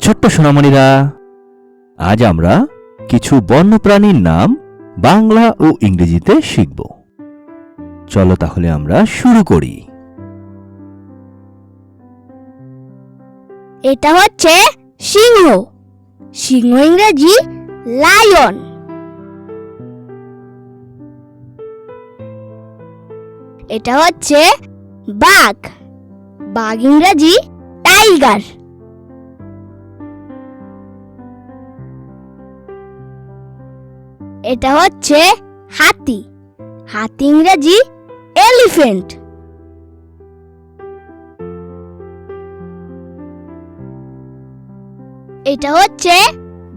ছোট্ট সোনামণিরা, আজ আমরা কিছু বন্যপ্রাণীর নাম বাংলা ও ইংরেজিতে শিখব। চলো তাহলে আমরা শুরু করি। এটা হচ্ছে সিংহ। সিংহ ইংরেজি লায়ন। এটা হচ্ছে বাঘ। বাঘ ইংরেজি টাইগার। এটা হচ্ছে হাতি। হাতি ইংরেজি এলিফ্যান্ট। এটা হচ্ছে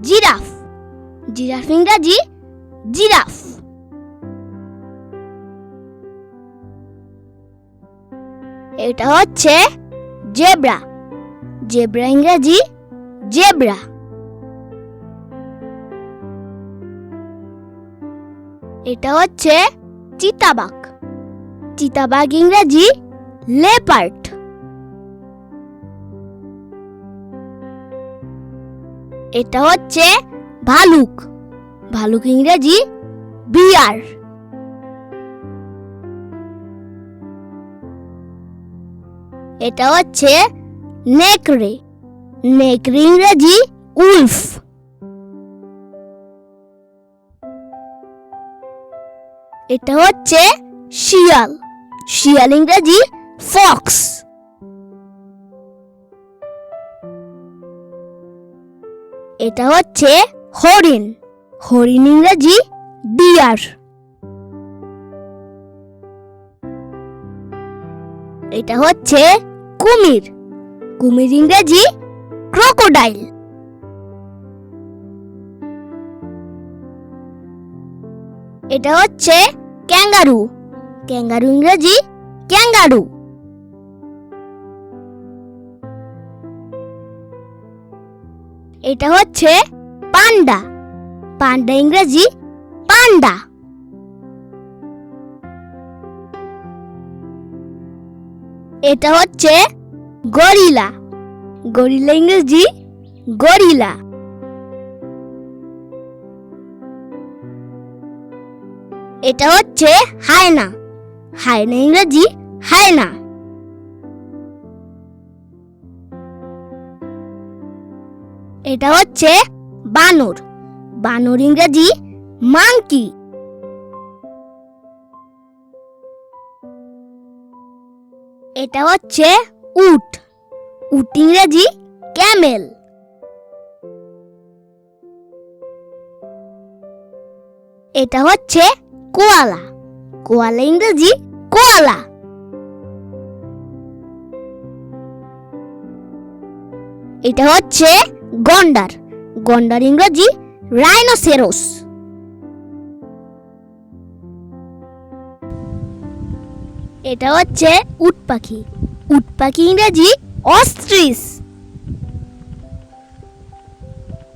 জিরাফ। জিরাফ ইংরেজি জিরাফ। এটা হচ্ছে জেব্রা। জেব্রা ইংরেজি জেব্রা। এটা হচ্ছে চিতাবাঘ। চিতাবাঘ ইংরেজি লেপার্ড। এটা হচ্ছে ভালুক। ভালুক ইংরেজি বিয়ার। এটা হচ্ছে নেকড়ে। নেকড়ে ইংরেজি উলফ। এটা হচ্ছে শিয়াল। শিয়াল ইংরেজি ফক্স। এটা হচ্ছে হরিণ। হরিণ ইংরেজি ডিয়ার। এটা হচ্ছে কুমির। কুমির ইংরেজি ক্রোকোডাইল। এটা হচ্ছে ক্যাঙ্গারু। ক্যাঙ্গারু ইংরেজি ক্যাঙ্গারু। এটা হচ্ছে পান্ডা। পান্ডা ইংরেজি পান্ডা। এটা হচ্ছে গরিলা। গরিলা ইংরেজি গরিলা। এটা হচ্ছে হায়না। হায়না ইংরেজি হায়না। এটা হচ্ছে বানর। বানর ইংরেজি মাংকি। এটা হচ্ছে উট। উট ইংরেজি ক্যামেল। এটা হচ্ছে কোয়ালা। কোয়ালা ইংরেজি কোয়ালা। এটা হচ্ছে গন্ডার। গন্ডার ইংরেজি রাইনোসেরোস। এটা হচ্ছে উট পাখি। উট পাখি ইংরেজি অস্ট্রিচ।